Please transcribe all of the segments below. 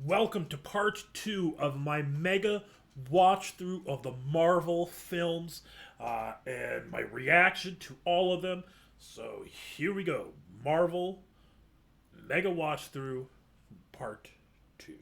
Welcome to part two of my mega watch through of the Marvel films and my reaction to all of them. So here we go, Marvel mega watch through part two.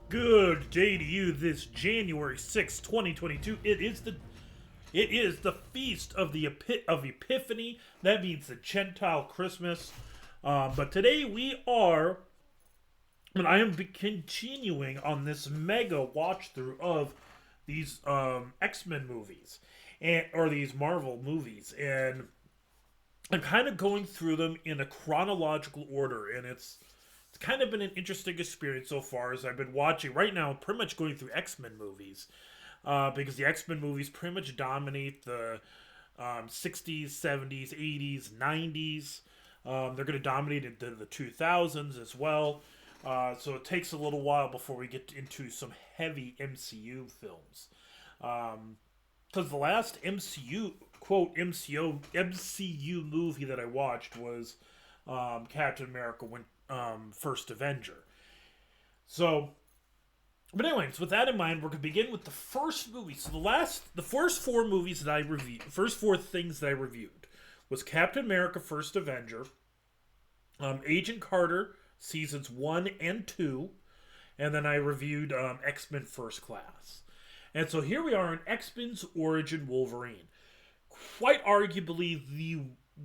Good day to you this January 6th, 2022. It is the feast of the Epiphany. That means the Gentile Christmas. But today we are, and I am continuing on this mega watch through of these X-Men movies, or these Marvel movies, and I'm kind of going through them in a chronological order, and it's kind of been an interesting experience so far as I've been watching. Right now, I'm pretty much going through X-Men movies, because the X-Men movies pretty much dominate the 60s, 70s, 80s, 90s. They're going to dominate into the 2000s as well. So it takes a little while before we get into some heavy MCU films. Because the last MCU movie that I watched was Captain America First Avenger. So, but anyways, with that in mind, we're gonna begin with the first movie. So the first four movies that I reviewed, first four things that I reviewed was Captain America: First Avenger, Agent Carter seasons 1 and 2, and then I reviewed X-Men First Class. And so here we are in X-Men's Origin Wolverine, quite arguably the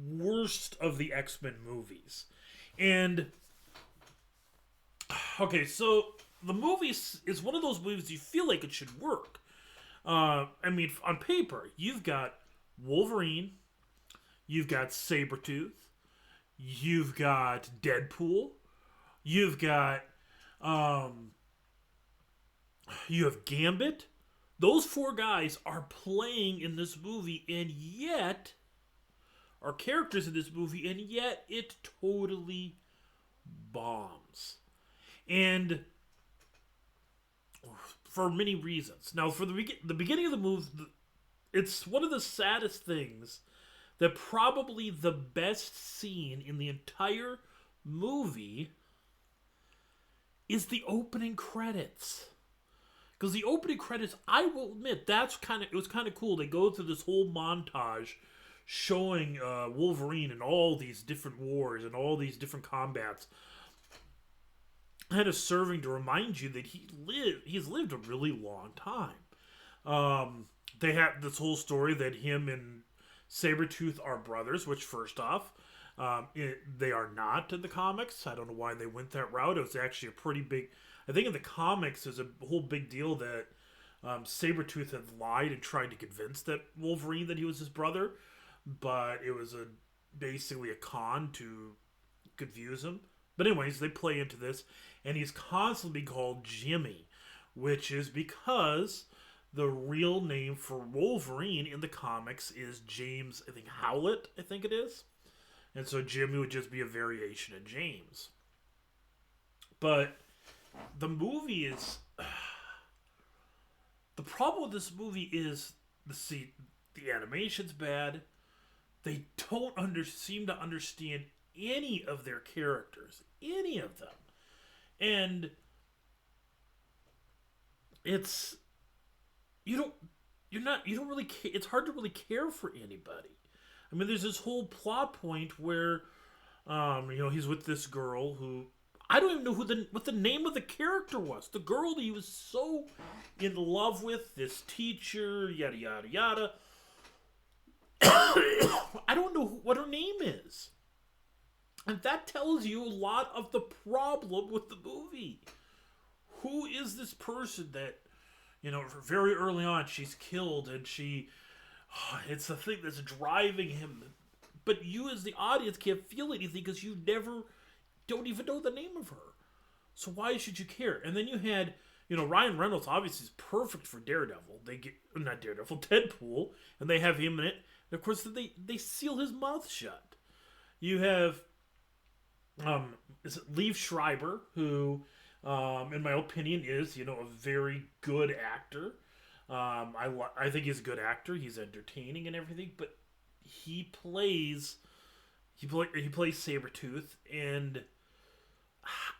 worst of the X-Men movies. And okay, so the movie is one of those movies you feel like it should work. I mean, on paper, you've got Wolverine, you've got Sabretooth, you've got Deadpool, you've got um, you have Gambit. Those four guys are playing in this movie, and yet are characters in this movie, and yet it totally bombs. And for many reasons. Now, for the beginning of the movie, it's one of the saddest things that probably the best scene in the entire movie is the opening credits. Because the opening credits, I will admit, it was kind of cool. They go through this whole montage showing Wolverine in all these different wars and all these different combats, kind of serving to remind you that he's lived a really long time. They have this whole story that him and Sabretooth are brothers, which first off, they are not in the comics. I don't know why they went that route. It was actually a pretty big. I think in the comics, there's a whole big deal that Sabretooth had lied and tried to convince that Wolverine that he was his brother, but it was basically a con to confuse him. But anyways, they play into this, and he's constantly called Jimmy, which is because the real name for Wolverine in the comics is James, I think Howlett, I think it is. And so Jimmy would just be a variation of James. But the movie is the problem with this movie is the animation's bad. They don't seem to understand any of their characters, any of them, and it's you don't you don't really care. It's hard to really care for anybody. I mean, there's this whole plot point where he's with this girl who I don't even know what the name of the character was. The girl that he was so in love with, this teacher, yada yada yada. I don't know what her name is. And that tells you a lot of the problem with the movie. Who is this person that, very early on she's killed and it's the thing that's driving him. But you as the audience can't feel anything because you don't even know the name of her. So why should you care? And then you had, Ryan Reynolds obviously is perfect for Daredevil. Not Daredevil, Deadpool, and they have him in it. And of course, they seal his mouth shut. You have, is it Liev Schreiber, who, in my opinion, is, a very good actor. I think he's a good actor. He's entertaining and everything, but he plays Sabretooth, and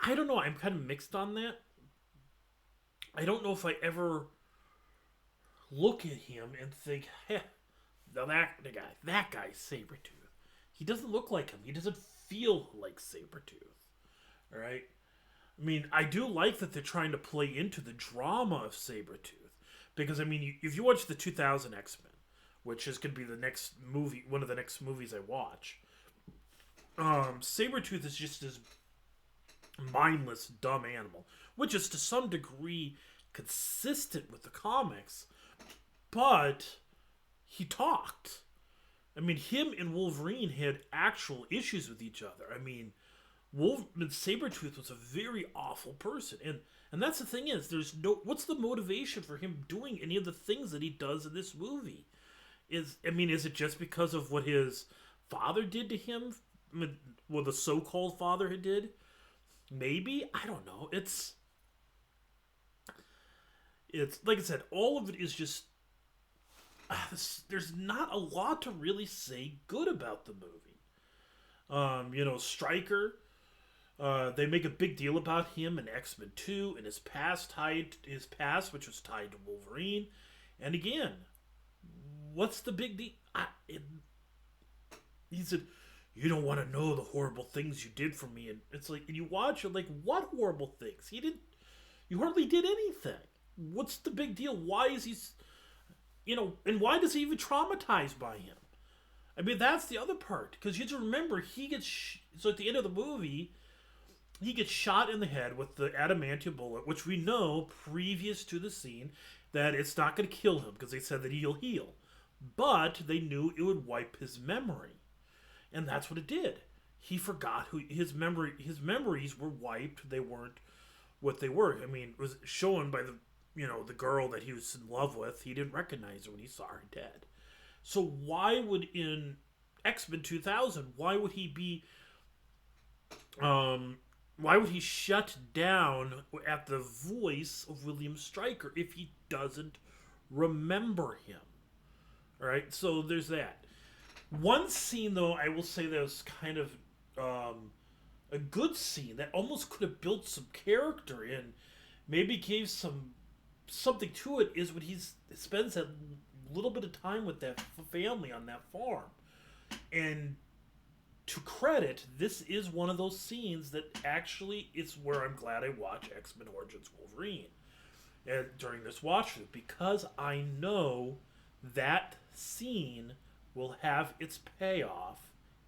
I don't know. I'm kind of mixed on that. I don't know if I ever look at him and think, "Heh, that guy's Sabretooth." He doesn't look like him. He doesn't feel like Sabretooth. All right. I mean, I do like that they're trying to play into the drama of Sabretooth. Because, I mean, if you watch the 2000 X-Men, which is going to be the next movie, one of the next movies I watch, Sabretooth is just this mindless, dumb animal, which is to some degree consistent with the comics, but he talked. I mean, him and Wolverine had actual issues with each other. I mean, Sabretooth was a very awful person, and that's the thing is, what's the motivation for him doing any of the things that he does in this movie? Is it just because of what his father did to him? I mean, what the so-called father did? Maybe? I don't know. It's like I said, all of it is just there's not a lot to really say good about the movie. Stryker, they make a big deal about him in X-Men 2 and his past, which was tied to Wolverine. And again, what's the big deal? He said, "You don't want to know the horrible things you did for me." And it's like, and you watch it like, what horrible things? You hardly did anything. What's the big deal? Why is he, and why does he even traumatize by him? I mean, that's the other part. Because you have to remember, so at the end of the movie, he gets shot in the head with the adamantium bullet, which we know, previous to the scene, that it's not going to kill him, because they said that he'll heal. But they knew it would wipe his memory. And that's what it did. He forgot who his memories were wiped. They weren't what they were. I mean, it was shown by the girl that he was in love with. He didn't recognize her when he saw her dead. So why would in X-Men 2000, why would he shut down at the voice of William Stryker if he doesn't remember him? All right, so there's that. One scene, though, I will say that was kind of a good scene that almost could have built some character in, maybe gave something to it, is when he spends that little bit of time with that family on that farm. And to credit, this is one of those scenes that actually is where I'm glad I watched X-Men Origins Wolverine during this watch through, because I know that scene will have its payoff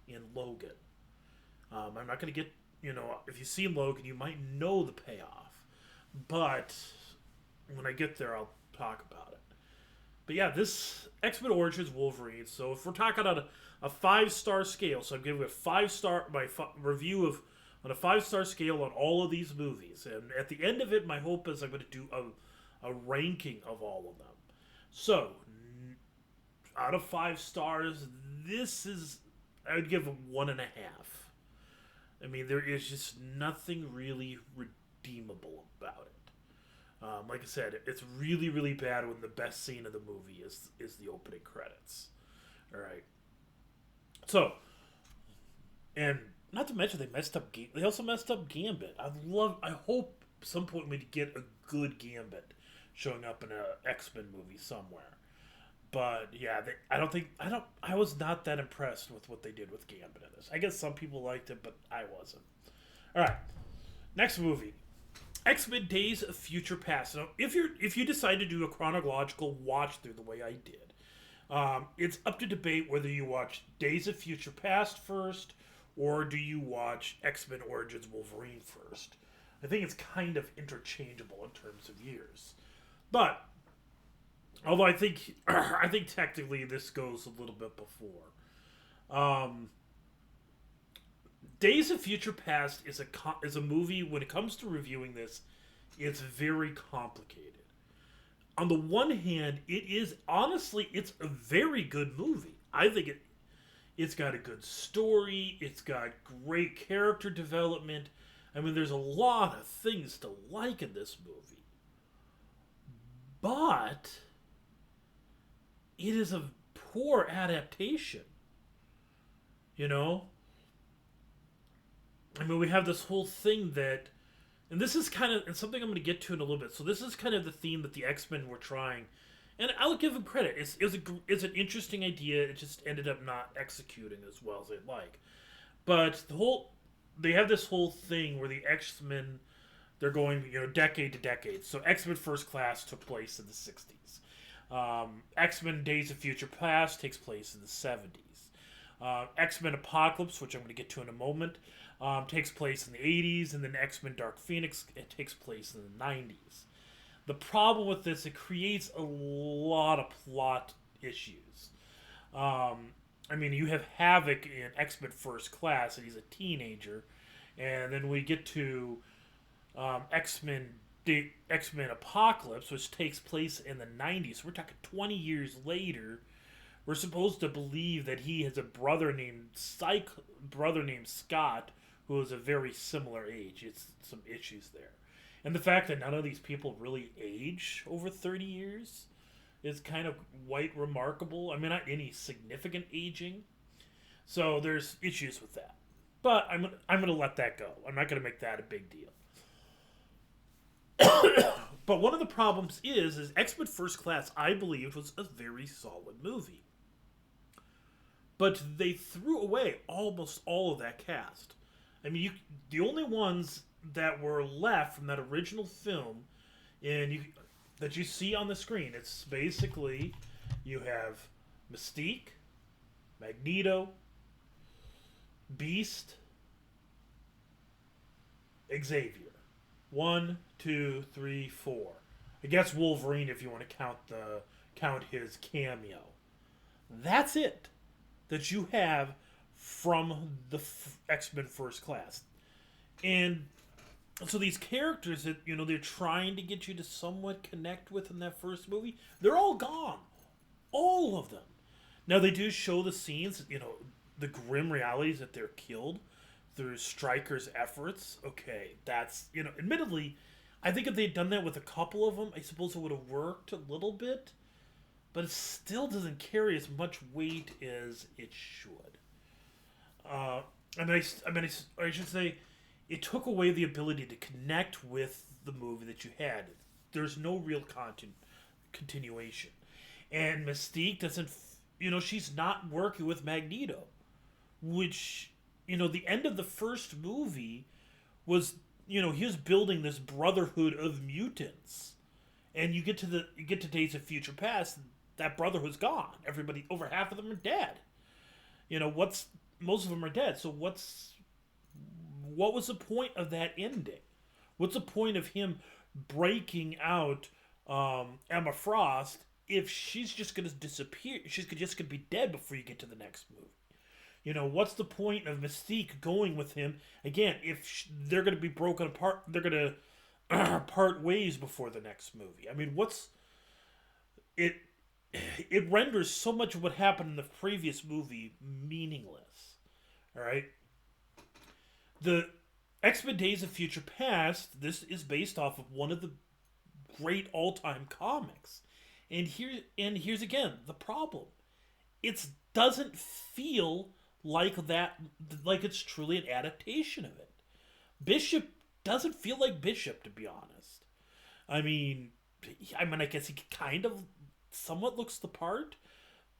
in Logan. I'm not going to get, if you see Logan, you might know the payoff. But when I get there, I'll talk about it. But yeah, this X-Men Origins Wolverine. So if we're talking on a 5-star scale, so I'm giving review on a 5-star scale on all of these movies. And at the end of it, my hope is I'm going to do a ranking of all of them. So, out of 5 stars, I would give a 1.5. I mean, there is just nothing really redeemable about it. Like I said, it's really, really bad when the best scene of the movie is the opening credits. All right. So, and not to mention they also messed up Gambit. I hope some point we get a good Gambit showing up in a X-Men movie somewhere. But yeah, I was not that impressed with what they did with Gambit in this. I guess some people liked it, but I wasn't. All right, next movie, X-Men: Days of Future Past. Now, if you decide to do a chronological watch through the way I did, it's up to debate whether you watch Days of Future Past first or do you watch X-Men Origins Wolverine first. I think it's kind of interchangeable in terms of years, but although I think I think technically this goes a little bit before. Um, Days of Future Past is a movie. When it comes to reviewing this, it's very complicated. On the one hand, it's a very good movie. I think it's got a good story. It's got great character development. I mean, there's a lot of things to like in this movie, but it is a poor adaptation. You know, I mean, we have this whole thing that, and this is kind of, and something I'm going to get to in a little bit. So this is kind of the theme that the X-Men were trying, and I'll give them credit. It's an interesting idea. It just ended up not executing as well as they'd like. But they have this whole thing where the X-Men, they're going, decade to decade. So X-Men First Class took place in the 60s. X-Men Days of Future Past takes place in the 70s. X-Men Apocalypse, which I'm going to get to in a moment, takes place in the 80s, and then X-Men Dark Phoenix, it takes place in the 90s. The problem with this, it creates a lot of plot issues. I mean, you have Havoc in X-Men First Class, and he's a teenager, and then we get to X-Men Apocalypse, which takes place in the 90s. We're talking 20 years later. We're supposed to believe that he has a brother named Scott, who is a very similar age. It's some issues there. And the fact that none of these people really age over 30 years is kind of quite remarkable. I mean, not any significant aging. So there's issues with that. But I'm going to let that go. I'm not going to make that a big deal. But one of the problems is X-Men First Class, I believe, was a very solid movie. But they threw away almost all of that cast. I mean, the only ones that were left from that original film, that you see on the screen, it's basically you have Mystique, Magneto, Beast, Xavier. 1, 2, 3, 4. I guess Wolverine if you want to count his cameo. That's it that you have from the X-Men First Class. And so these characters that, they're trying to get you to somewhat connect with in that first movie, they're all gone. All of them. Now they do show the scenes, the grim realities that they're killed through Stryker's efforts. Okay, that's, admittedly, I think if they'd done that with a couple of them, I suppose it would have worked a little bit. But it still doesn't carry as much weight as it should. I should say, it took away the ability to connect with the movie that you had. There's no real continuation. And Mystique doesn't, she's not working with Magneto. Which, the end of the first movie was, he was building this brotherhood of mutants. And you get to Days of Future Past, that brotherhood's gone. Everybody, over half of them are dead. Most of them are dead. So what was the point of that ending? What's the point of him breaking out Emma Frost if she's just going to disappear? She's just going to be dead before you get to the next movie. What's the point of Mystique going with him? Again, if they're going to be broken apart, they're going to part ways before the next movie. I mean, it renders so much of what happened in the previous movie meaningless. All right? The X-Men Days of Future Past, this is based off of one of the great all-time comics. And here's again the problem. It doesn't feel like that, like it's truly an adaptation of it. Bishop doesn't feel like Bishop, to be honest. I mean, I mean, I guess he kind of somewhat looks the part,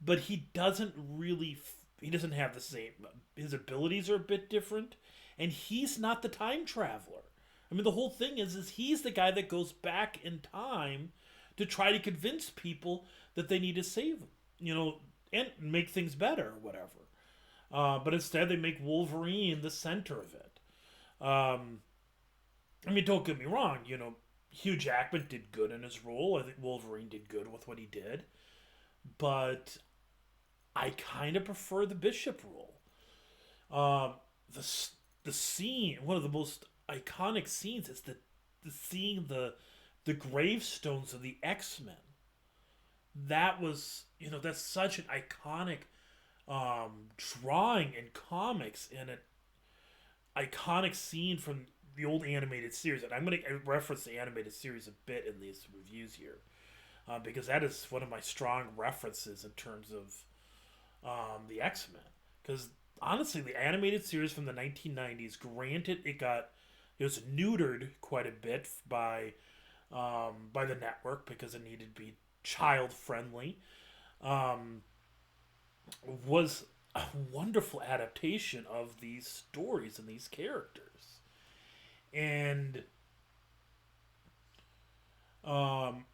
but he doesn't really. He doesn't have the same. His abilities are a bit different, and he's not the time traveler. I mean, the whole thing is he's the guy that goes back in time to try to convince people that they need to save him, and make things better or whatever. But instead, they make Wolverine the center of it. I mean, don't get me wrong. Hugh Jackman did good in his role. I think Wolverine did good with what he did, but I kind of prefer the Bishop role. Um, the the scene, one of the most iconic scenes, is the seeing the gravestones of the X-Men. That was, that's such an iconic drawing in comics, and an iconic scene from the old animated series. And I'm going to reference the animated series a bit in these reviews here, because that is one of my strong references in terms of the X-Men. Because honestly, the animated series from the 1990s, granted, it was neutered quite a bit by the network because it needed to be child friendly. Um, was a wonderful adaptation of these stories and these characters, and um,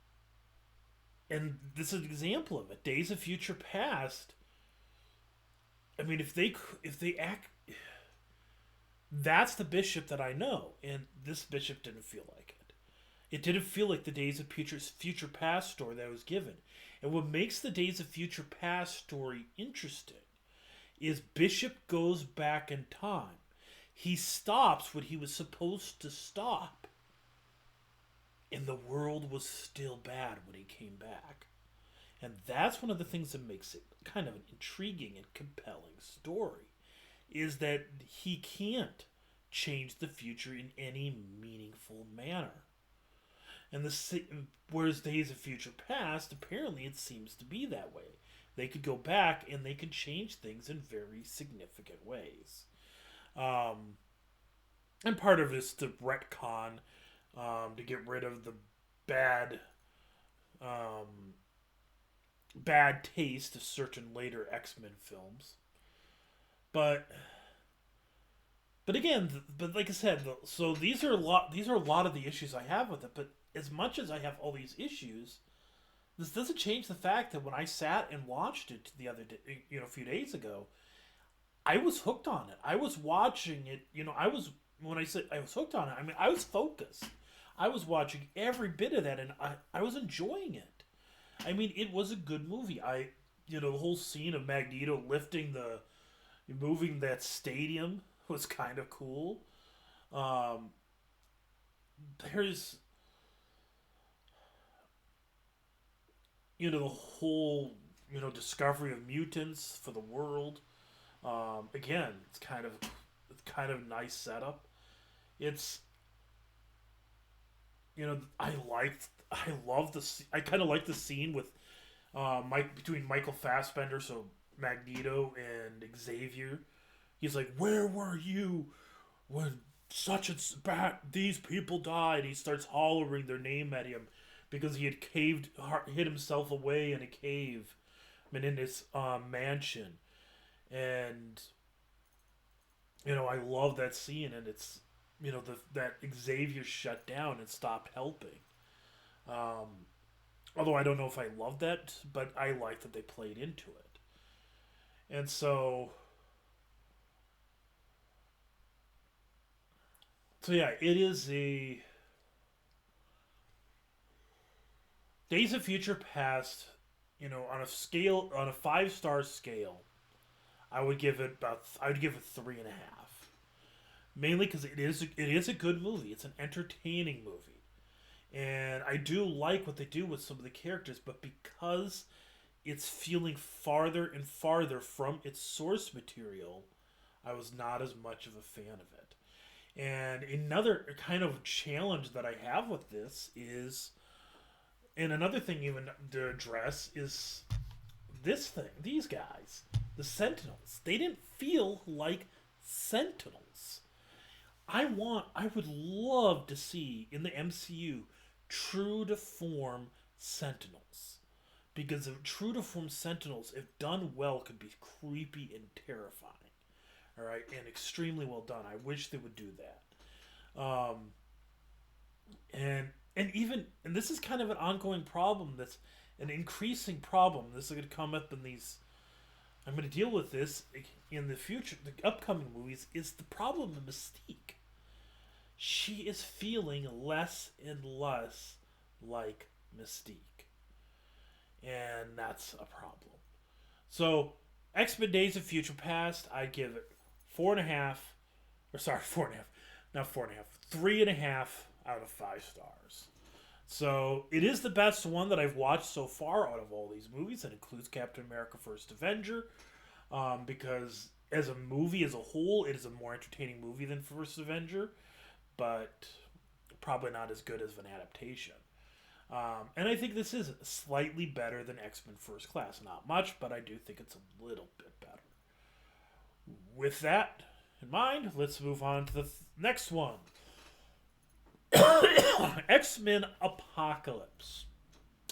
and this is an example of it. Days of Future Past. I mean, if they act, that's the Bishop that I know, and this Bishop didn't feel like it. It didn't feel like the Days of Future Past story that was given. And what makes the Days of Future Past story interesting is Bishop goes back in time. He stops what he was supposed to stop. And the world was still bad when he came back. And that's one of the things that makes it kind of an intriguing and compelling story, is that he can't change the future in any meaningful manner. And whereas Days of Future Past, apparently it seems to be that way. They could go back and they could change things in very significant ways. And part of it is to retcon, to get rid of the bad bad taste of certain later X-Men films. But again, but like I said, so these are a lot of the issues I have with it. But as much as I have all these issues, this doesn't change the fact that when I sat and watched it the other day, a few days ago, I was hooked on it. I was watching it. When I said I was hooked on it, I mean I was focused. I was watching every bit of that, and I was enjoying it. I mean, it was a good movie. The whole scene of Magneto moving that stadium was kind of cool. There's, the whole, discovery of mutants for the world. Again, it's kind of a nice setup. It's, I kind of like the scene with between Michael Fassbender, so Magneto, and Xavier. He's like, "Where were you when such and bad these people died?" He starts hollering their name at him because he had hid himself away in a cave, in his mansion, and I love that scene, and it's that Xavier shut down and stopped helping. Although I don't know if I love that, but I like that they played into it. And so yeah, it is a Days of Future Past, on a scale, on a 5-star scale, I would give it 3.5. Mainly because it is a good movie. It's an entertaining movie. And I do like what they do with some of the characters, but because it's feeling farther and farther from its source material, I was not as much of a fan of it. And another kind of challenge that I have with this is, and another thing even to address is these guys, the Sentinels. They didn't feel like Sentinels. I would love to see in the MCU true to form Sentinels. Because the true to form Sentinels, if done well, could be creepy and terrifying. All right, and extremely well done. I wish they would do that. And even and this is kind of an ongoing problem. That's an increasing problem. This is going to come up in these. I'm going to deal with this in the future, the upcoming movies. Is the problem of Mystique? She is feeling less and less like Mystique, and that's a problem. So, X-Men: Days of Future Past, I give it 4.5, or sorry, 4.5, not 4.5, 3.5 out of 5 stars. So it is the best one that I've watched so far out of all these movies. That includes Captain America: First Avenger, because as a movie as a whole, it is a more entertaining movie than First Avenger, but probably not as good as an adaptation. And I think this is slightly better than X-Men First Class. Not much, but I do think it's a little bit better. With that in mind, let's move on to the next one. X-Men Apocalypse.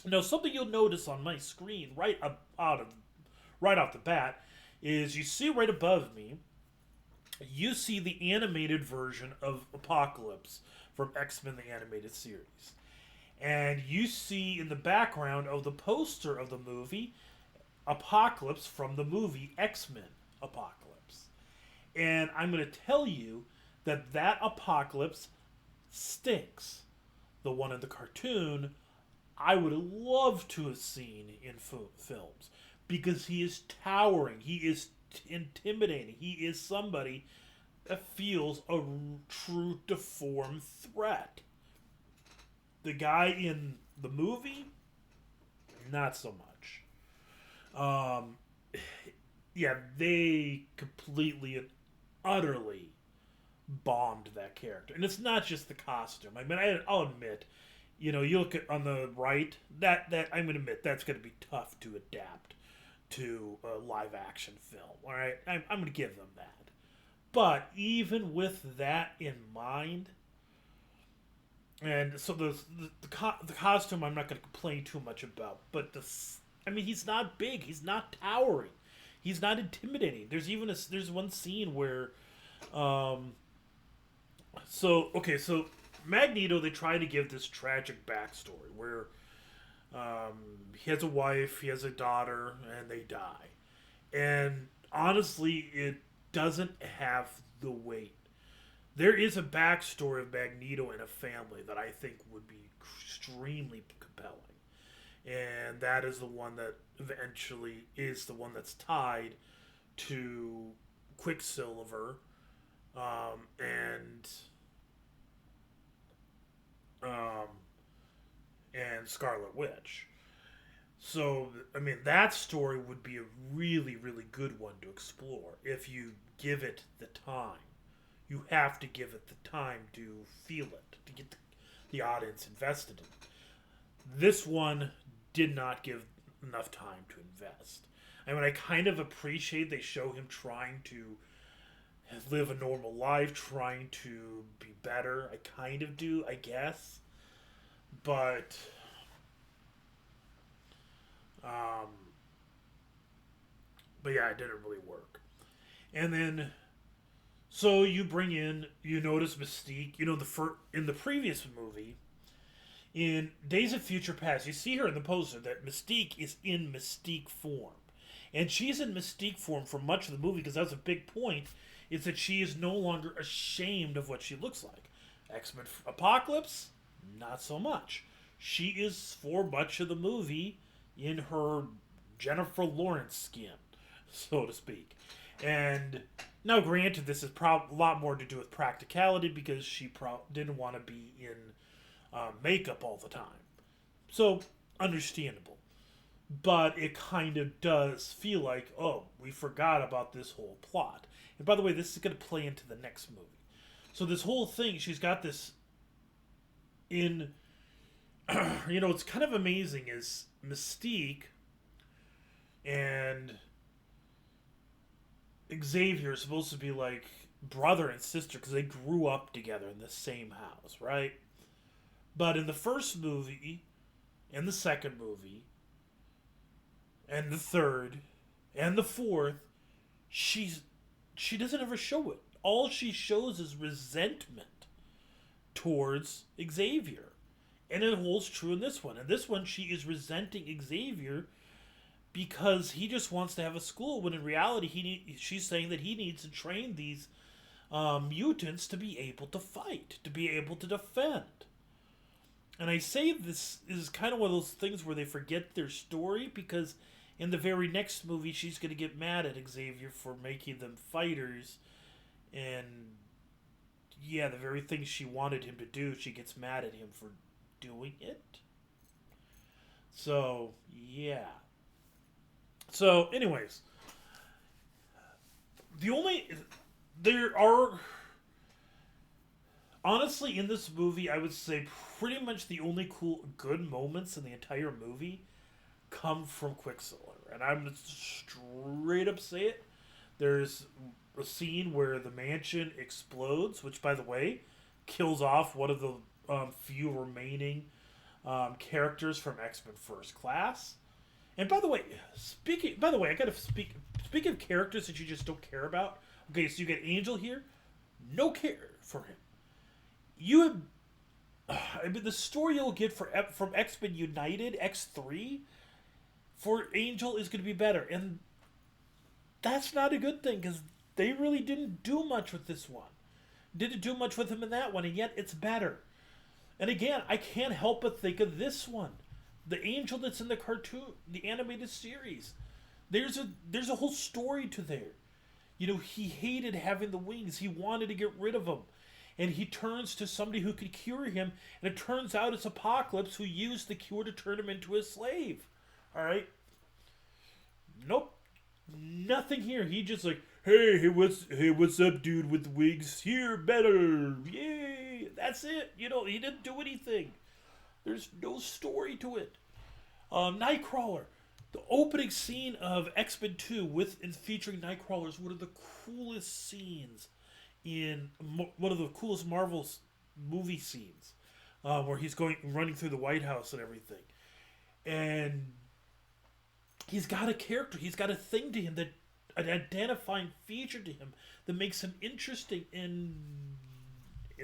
Now, something you'll notice on my screen right off the bat is you see right above me, you see the animated version of Apocalypse from X-Men the Animated Series. And you see in the background of the poster of the movie, Apocalypse from the movie X-Men Apocalypse. And I'm going to tell you that Apocalypse stinks. The one in the cartoon, I would have loved to have seen in films. Because he is towering. He is intimidating. He is somebody that feels a true deformed threat. The guy in the movie, not so much. Yeah, they completely and utterly bombed that character. And it's not just the costume. I mean, I'll admit, you look at on the right, that I'm going to admit, that's going to be tough to adapt to a live action film. All right? I'm going to give them that. But even with that in mind, and so the costume I'm not going to complain too much about, but he's not big, he's not towering, he's not intimidating. There's one scene where, so Magneto, they try to give this tragic backstory where he has a wife, he has a daughter, and they die. And honestly, it doesn't have the weight. There is a backstory of Magneto and a family that I think would be extremely compelling. And that is the one that eventually is the one that's tied to Quicksilver and Scarlet Witch. So, that story would be a really, really good one to explore if you give it the time. You have to give it the time to feel it, to get the audience invested in it. This one did not give enough time to invest. I kind of appreciate they show him trying to live a normal life, trying to be better. I kind of do, I guess. But yeah, it didn't really work. And then, so you notice Mystique. In the previous movie, in Days of Future Past, you see her in the poster that Mystique is in Mystique form. And she's in Mystique form for much of the movie because that's a big point, is that she is no longer ashamed of what she looks like. X-Men Apocalypse, not so much. She is, for much of the movie, in her Jennifer Lawrence skin, so to speak. And now, granted, this is a lot more to do with practicality because she didn't want to be in makeup all the time. So, understandable. But it kind of does feel like, oh, we forgot about this whole plot. And by the way, this is going to play into the next movie. So this whole thing, she's got this in... it's kind of amazing is Mystique and Xavier are supposed to be like brother and sister because they grew up together in the same house, right? But in the first movie, and the second movie, and the third, and the fourth, she's she doesn't ever show it. All she shows is resentment towards Xavier. And it holds true in this one. In this one, she is resenting Xavier because he just wants to have a school, when in reality, she's saying that he needs to train these mutants to be able to fight, to be able to defend. And I say this is kind of one of those things where they forget their story, because in the very next movie, she's going to get mad at Xavier for making them fighters. And yeah, the very thing she wanted him to do, she gets mad at him for doing it. So, yeah. So, anyways, the only. There are. Honestly, in this movie, I would say pretty much the only good moments in the entire movie come from Quicksilver. And I'm just straight up say it. There's a scene where the mansion explodes, which, by the way, kills off one of the few remaining characters from X-Men First Class. And by the way, I gotta speak. Speaking of characters that you just don't care about, okay, so you get Angel here, no care for him. You have, I mean, the story you'll get from X-Men United X3 for Angel is going to be better, and that's not a good thing, because they really didn't do much with this one. Didn't do much with him in that one, and yet it's better. And again, I can't help but think of this one, the Angel that's in the cartoon, the animated series. There's a whole story to there. You know, he hated having the wings. He wanted to get rid of them. And he turns to somebody who could cure him, and it turns out it's Apocalypse, who used the cure to turn him into a slave. Alright? Nope. Nothing here. He just like, hey, what's up, dude with the wings? Here, better. Yay. That's it. You know, he didn't do anything. There's no story to it. Nightcrawler. The opening scene of X-Men 2 featuring Nightcrawler is one of the coolest scenes in one of the coolest Marvel's movie scenes, where he's running through the White House and everything. And he's got a character, he's got a thing to him, that an identifying feature to him that makes him interesting. In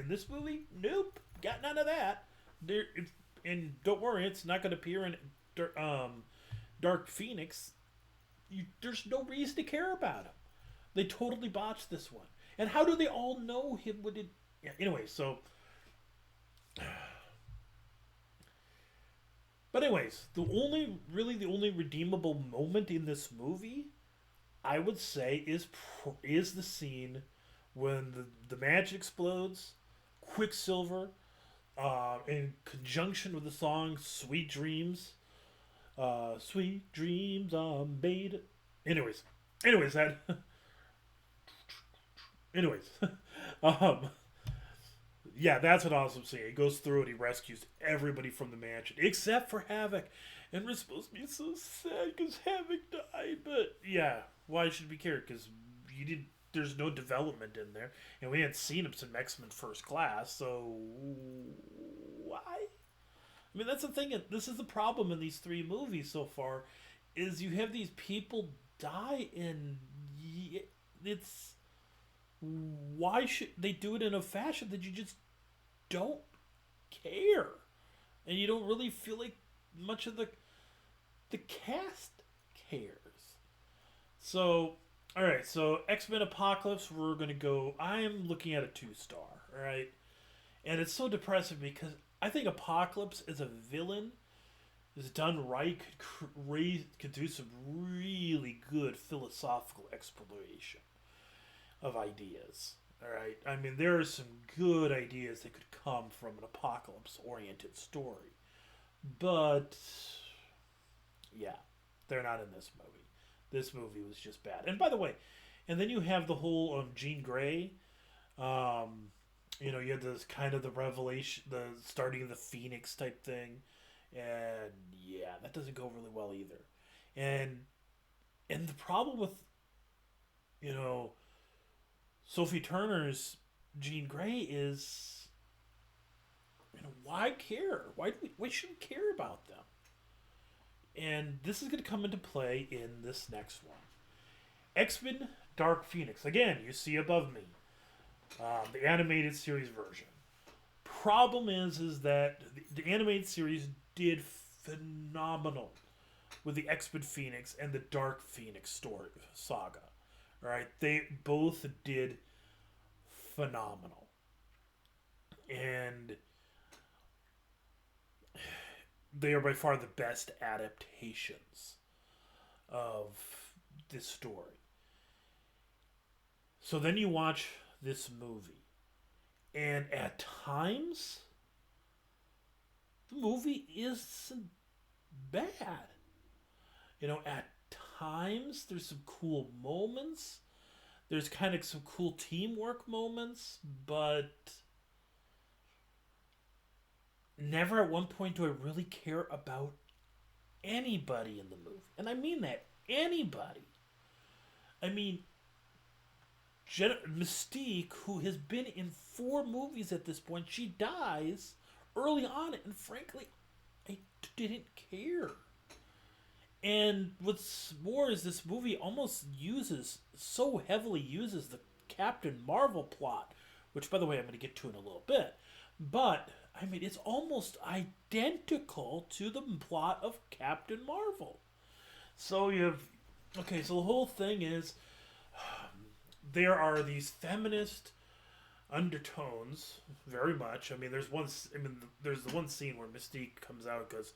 this movie, nope, got none of that. And don't worry, it's not going to appear in Dark Phoenix. There's no reason to care about him. They totally botched this one. And how do they all know him? Yeah, anyway, so. But anyways, the only redeemable moment in this movie, I would say, is the scene when the magic explodes, Quicksilver, in conjunction with the song "Sweet Dreams," "Sweet Dreams are made." Anyways, that. Anyways, yeah, that's what I was saying. He goes through and he rescues everybody from the mansion except for Havoc, and we're supposed to be so sad because Havoc died. But yeah, why should we care? Because there's no development in there, and we hadn't seen him since X-Men First Class. So why? I mean, that's the thing. This is the problem in these three movies so far, is you have these people die, and it's. Why should they do it in a fashion that you just don't care, and you don't really feel like much of the cast cares? So, all right, so X-Men Apocalypse, we're gonna go. I am looking at a 2-star, all right, and it's so depressing because I think Apocalypse as a villain, is done right, could do some really good philosophical exploration of ideas. All right, I mean, there are some good ideas that could come from an apocalypse-oriented story, but yeah, they're not in this movie. This movie was just bad. And by the way, and then you have the whole Jean Grey. You know, you had this kind of the revelation, the starting of the Phoenix type thing, and yeah, that doesn't go really well either. And the problem with, you know, Sophie Turner's Jean Grey is why care? Why should we care about them? And this is going to come into play in this next one. X-Men Dark Phoenix. Again, you see above me. The animated series version. Problem is that the animated series did phenomenal with the X-Men Phoenix and the Dark Phoenix story saga. All right, they both did phenomenal, and they are by far the best adaptations of this story. So then you watch this movie, and at times, the movie isn't bad. At times there's some cool moments. There's kind of some cool teamwork moments, but never at one point do I really care about anybody in the movie. And I mean that. Anybody. I mean, Mystique, who has been in 4 movies at this point, she dies early on, and frankly, I didn't care. And what's more is this movie almost so heavily uses the Captain Marvel plot, which, by the way, I'm going to get to in a little bit. But, I mean, it's almost identical to the plot of Captain Marvel. So so the whole thing is, there are these feminist undertones, very much. I mean, there's the one scene where Mystique comes out and goes,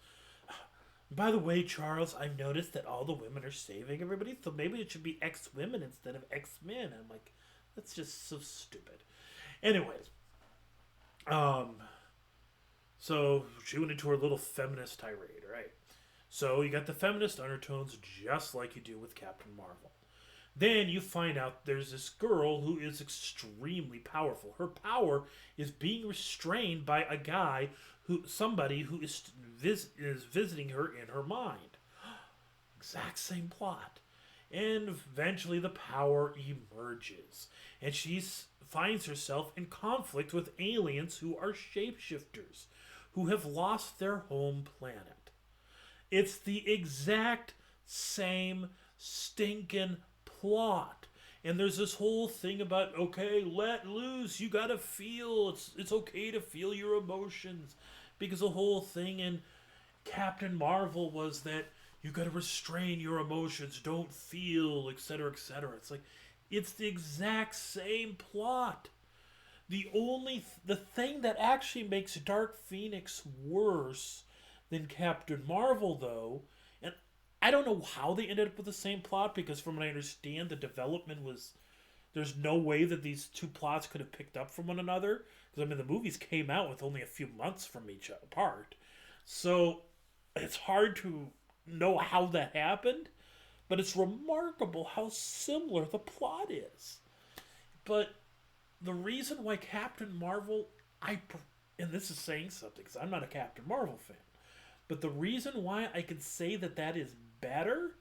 by the way, Charles, I've noticed that all the women are saving everybody, so maybe it should be X-Women instead of X-Men. And I'm like, that's just so stupid. Anyways, so she went into her little feminist tirade, right? So you got the feminist undertones just like you do with Captain Marvel. Then you find out there's this girl who is extremely powerful. Her power is being restrained by somebody who is visiting her in her mind. Exact same plot. And eventually the power emerges. And she finds herself in conflict with aliens who are shapeshifters, who have lost their home planet. It's the exact same stinking plot. And there's this whole thing about, okay, let loose, you gotta feel, it's okay to feel your emotions. Because the whole thing in Captain Marvel was that you gotta restrain your emotions, don't feel, etc., etc. It's like, it's the exact same plot. The thing that actually makes Dark Phoenix worse than Captain Marvel, though, and I don't know how they ended up with the same plot, because from what I understand, the development was, there's no way that these two plots could have picked up from one another, because I mean the movies came out with only a few months from each apart, so it's hard to know how that happened, but it's remarkable how similar the plot is. But the reason why Captain Marvel, and this is saying something because I'm not a Captain Marvel fan, but the reason why I can say that is better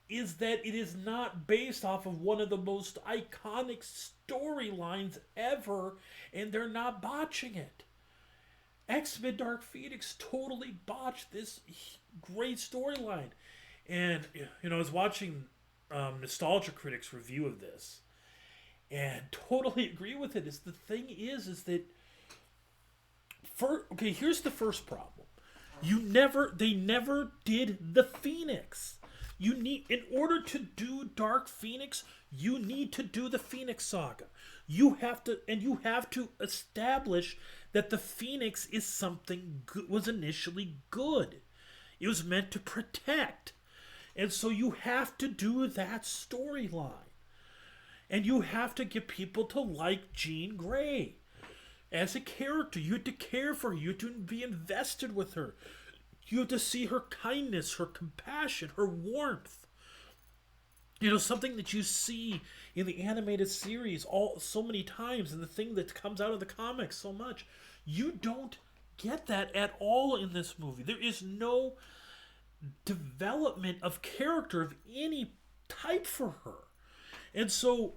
is that it is not based off of one of the most iconic storylines ever, and they're not botching it. X-Men Dark Phoenix totally botched this great storyline. And, I was watching Nostalgia Critic's review of this, and totally agree with it. The thing is that, here's the first problem. They never did the Phoenix. In order to do Dark Phoenix, you need to do the Phoenix Saga. You have to establish that the Phoenix is something good, was initially good. It was meant to protect. And so you have to do that storyline. And you have to get people to like Jean Grey. As a character, you have to care for her. You have to be invested with her. You have to see her kindness, her compassion, her warmth. Something that you see in the animated series so many times, and the thing that comes out of the comics so much. You don't get that at all in this movie. There is no development of character of any type for her. And so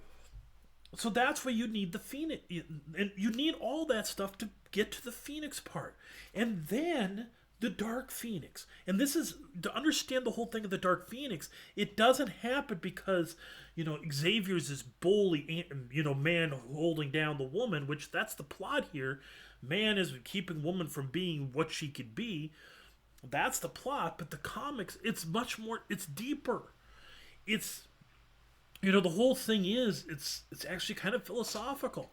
So that's why you need the Phoenix, and you need all that stuff to get to the Phoenix part, and then the Dark Phoenix. And this is to understand the whole thing of the Dark Phoenix. It doesn't happen because Xavier's this bully, man holding down the woman, which that's the plot here. Man is keeping woman from being what she could be. That's the plot, but the comics, it's much more. It's deeper. It's the whole thing is it's actually kind of philosophical,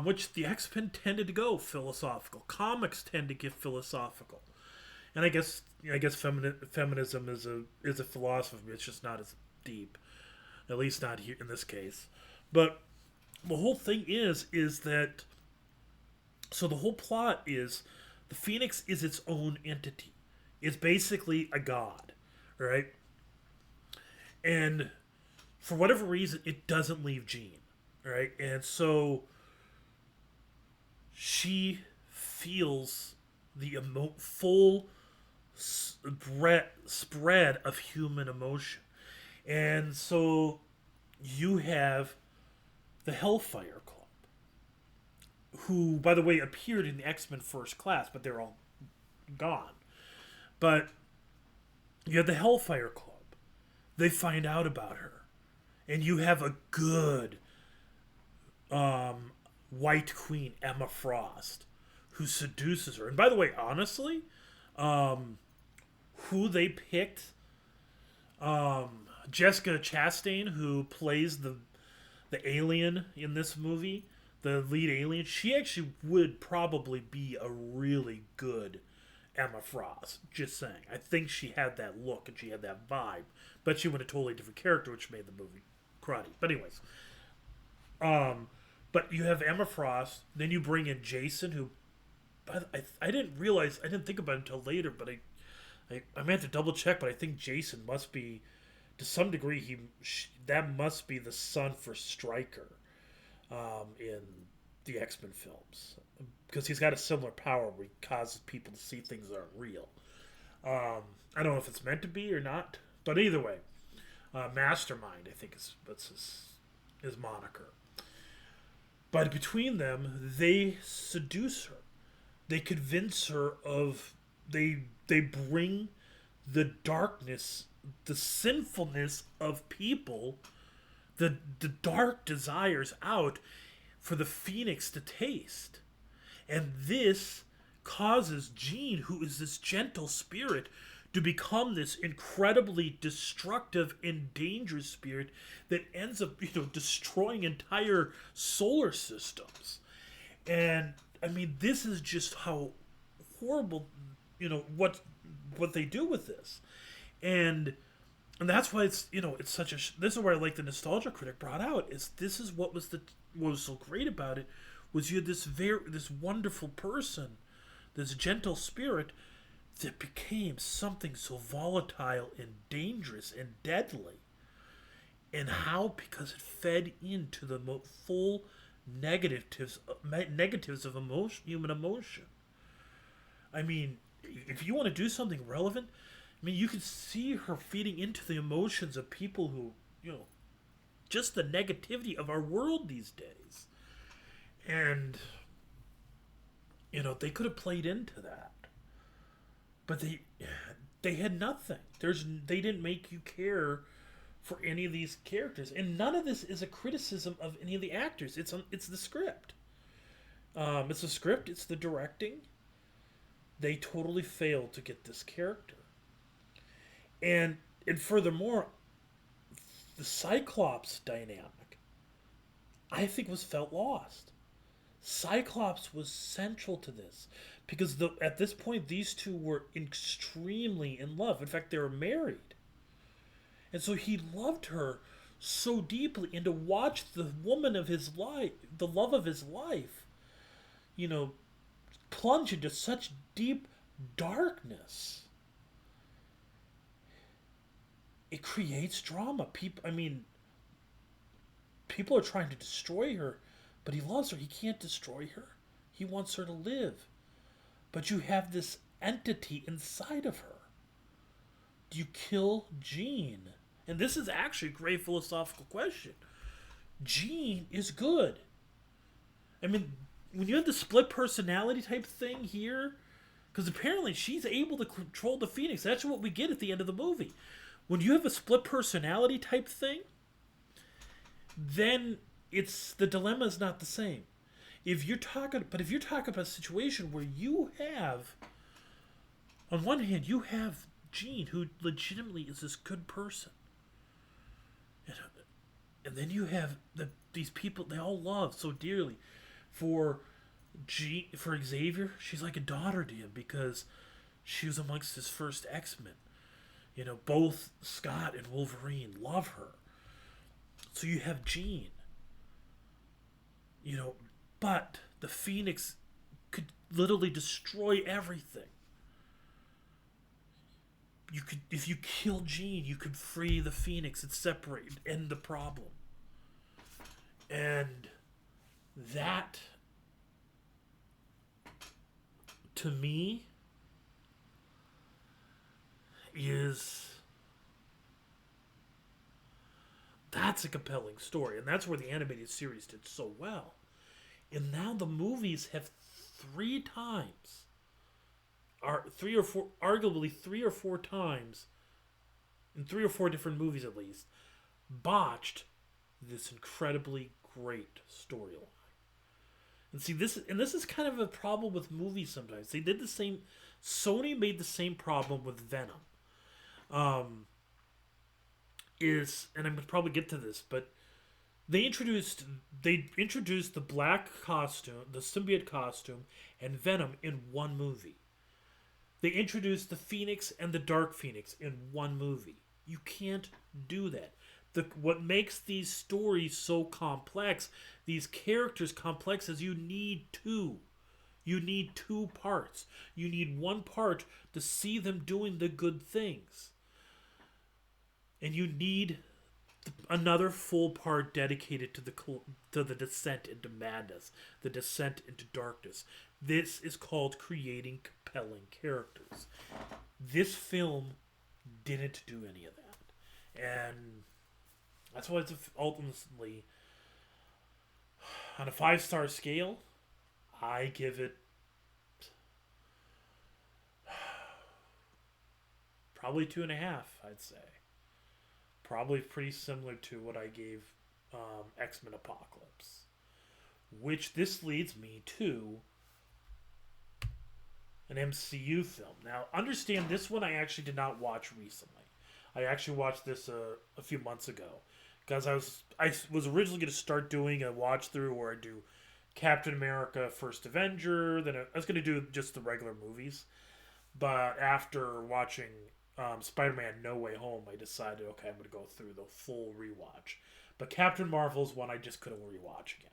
which the X-Men tended to go philosophical. Comics tend to get philosophical, and I guess feminism is a philosophy. It's just not as deep, at least not here in this case. But the whole thing is that so the whole plot is the Phoenix is its own entity. It's basically a god, right? And for whatever reason, it doesn't leave Jean, right? And so she feels the full spread of human emotion. And so you have the Hellfire Club, who, by the way, appeared in the X-Men First Class, but they're all gone. But you have the Hellfire Club. They find out about her. And you have a good White Queen, Emma Frost, who seduces her. And by the way, honestly, who they picked, Jessica Chastain, who plays the alien in this movie, the lead alien, she actually would probably be a really good Emma Frost. Just saying. I think she had that look and she had that vibe. But she went a totally different character, which made the movie cruddy. But anyways. But you have Emma Frost, then you bring in Jason, who I didn't realize, I didn't think about it until later, but I meant to double check, but I think Jason must be, to some degree, that must be the son for Stryker in the X-Men films. Because he's got a similar power where he causes people to see things that aren't real. I don't know if it's meant to be or not, but either way, Mastermind, I think that's his moniker. But between them, they seduce her. They convince her of they bring the darkness, the sinfulness of people, the dark desires out for the Phoenix to taste. And this causes Jean, who is this gentle spirit, to become this incredibly destructive and dangerous spirit that ends up, destroying entire solar systems. And I mean, this is just how horrible, what they do with this, and that's why it's such a. This is where I like the nostalgia critic brought out is this is what was so great about it was you had this wonderful person, this gentle spirit that became something so volatile and dangerous and deadly. And how? Because it fed into the full negatives of human emotion. I mean, if you want to do something relevant, I mean, you can see her feeding into the emotions of people who, just the negativity of our world these days. And, they could have played into that. But they had nothing. They didn't make you care for any of these characters, and none of this is a criticism of any of the actors. It's the script. It's the script. It's the directing. They totally failed to get this character, and furthermore, the Cyclops dynamic, I think, was felt lost. Cyclops was central to this because at this point these two were extremely in love. In fact, they were married. And so he loved her so deeply, and to watch the woman of his life, the love of his life, plunge into such deep darkness, it creates drama. People are trying to destroy her, but he loves her. He can't destroy her. He wants her to live. But you have this entity inside of her. Do you kill Jean? And this is actually a great philosophical question. Jean is good. I mean, when you have the split personality type thing here, because apparently she's able to control the Phoenix. That's what we get at the end of the movie. When you have a split personality type thing, then it's the dilemma is not the same. If you're talking about a situation where you have, on one hand, you have Jean, who legitimately is this good person, and then you have these people they all love so dearly. For Xavier, she's like a daughter to him because she was amongst his first X-Men. Both Scott and Wolverine love her. So you have Jean. But the Phoenix could literally destroy everything. If you kill Jean, you could free the Phoenix and separate, end the problem. And that, to me, that's a compelling story, and that's where the animated series did so well. And now the movies have arguably three or four times, in three or four different movies at least, botched this incredibly great storyline. And see, this is kind of a problem with movies sometimes. They did the same. Sony made the same problem with Venom. And I'm gonna probably get to this, but they introduced the black costume, the symbiote costume, and Venom in one movie. They introduced the Phoenix and the Dark Phoenix in one movie. You can't do that. What makes these stories so complex, these characters complex, is you need two. You need two parts. You need one part to see them doing the good things. And you need another full part dedicated to the descent into madness, the descent into darkness. This is called creating compelling characters. This film didn't do any of that. And that's why it's ultimately, on a 5-star scale, I give it probably 2.5, I'd say. Probably pretty similar to what I gave X-Men Apocalypse. Which this leads me to an MCU film. Now, understand this one I actually did not watch recently. I actually watched this a few months ago. Because I was originally going to start doing a watch through where I do Captain America, First Avenger. Then I was going to do just the regular movies. But after watching Spider-Man No Way Home, I decided, okay, I'm going to go through the full rewatch. But Captain Marvel's one I just couldn't rewatch again.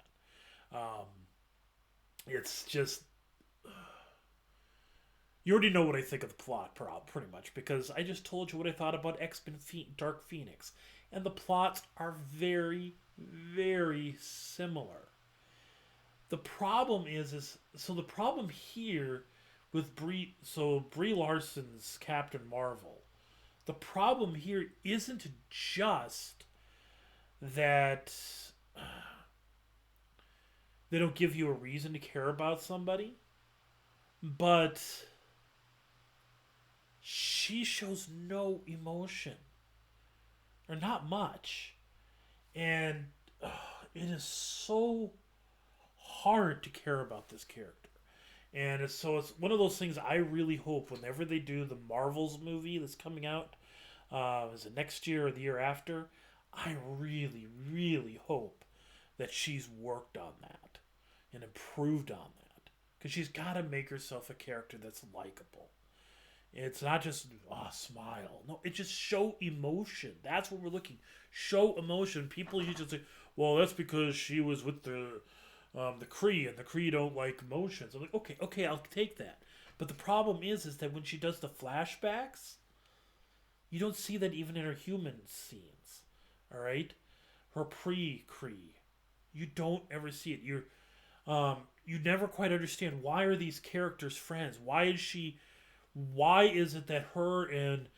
It's just... You already know what I think of the plot, pretty much, because I just told you what I thought about X-Men Dark Phoenix. And the plots are very, very similar. The problem the problem here with Brie Larson's Captain Marvel, the problem here isn't just that they don't give you a reason to care about somebody, but she shows no emotion. Or not much. And it is so hard to care about this character. And it's one of those things I really hope whenever they do the Marvels movie that's coming out, is it next year or the year after? I really, really hope that she's worked on that and improved on that. Because she's got to make herself a character that's likable. It's not just, smile. No, it just show emotion. That's what we're looking. Show emotion. People usually say, well, that's because she was with the Kree, and the Kree don't like emotions. I'm like, okay, I'll take that. But the problem is that when she does the flashbacks, you don't see that even in her human scenes. All right? Her pre-Kree. You don't ever see it. You never quite understand, why are these characters friends? Why is it that her and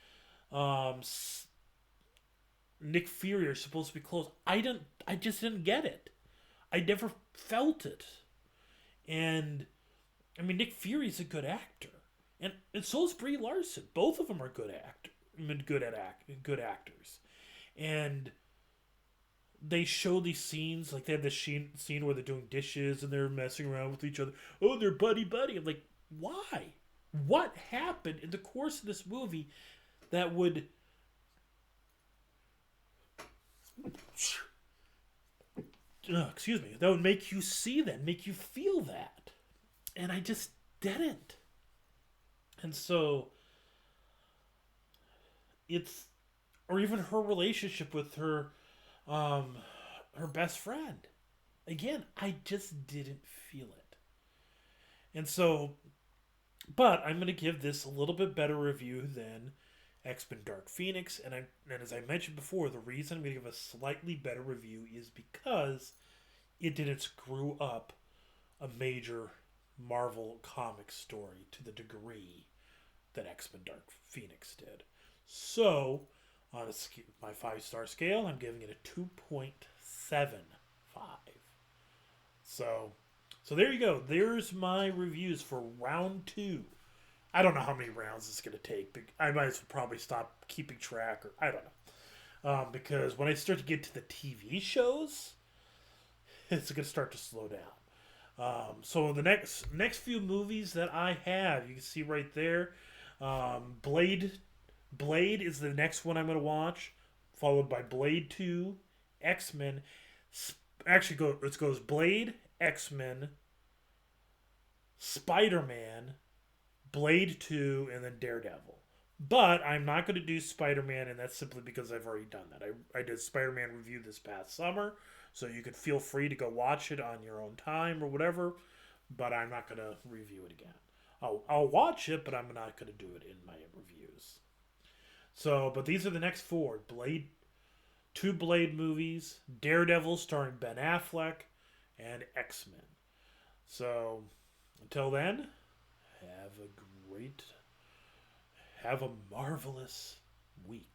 Nick Fury are supposed to be close. I just didn't get it. I never felt it. And I mean, Nick Fury's a good actor, and so is Brie Larson. Both of them are good actors. Good actors, and they show these scenes like they have this scene where they're doing dishes and they're messing around with each other. Oh, they're buddy buddy. I'm like, why? What happened in the course of this movie that would excuse me, that would make you see that, make you feel that? And I just didn't. And so it's, or even her relationship with her best friend. Again, I just didn't feel it. And so, but I'm going to give this a little bit better review than X-Men Dark Phoenix. And as I mentioned before, the reason I'm going to give a slightly better review is because it didn't screw up a major Marvel comic story to the degree that X-Men Dark Phoenix did. So, on my 5-star scale, I'm giving it a 2.75. So there you go. There's my reviews for round 2. I don't know how many rounds it's going to take, but I might as well probably stop keeping track, or I don't know. Because when I start to get to the TV shows, it's going to start to slow down. So the next few movies that I have, you can see right there, Blade is the next one I'm going to watch, followed by Blade 2, X-Men. Actually, it goes Blade, X-Men, Spider-Man, Blade 2, and then Daredevil. But I'm not going to do Spider-Man, and that's simply because I've already done that. I did Spider-Man review this past summer, so you could feel free to go watch it on your own time or whatever, but I'm not going to review it again. I'll watch it, but I'm not going to do it in my reviews. So, but these are the next 4. Two Blade movies, Daredevil starring Ben Affleck, and X-Men. So, until then, have a marvelous week.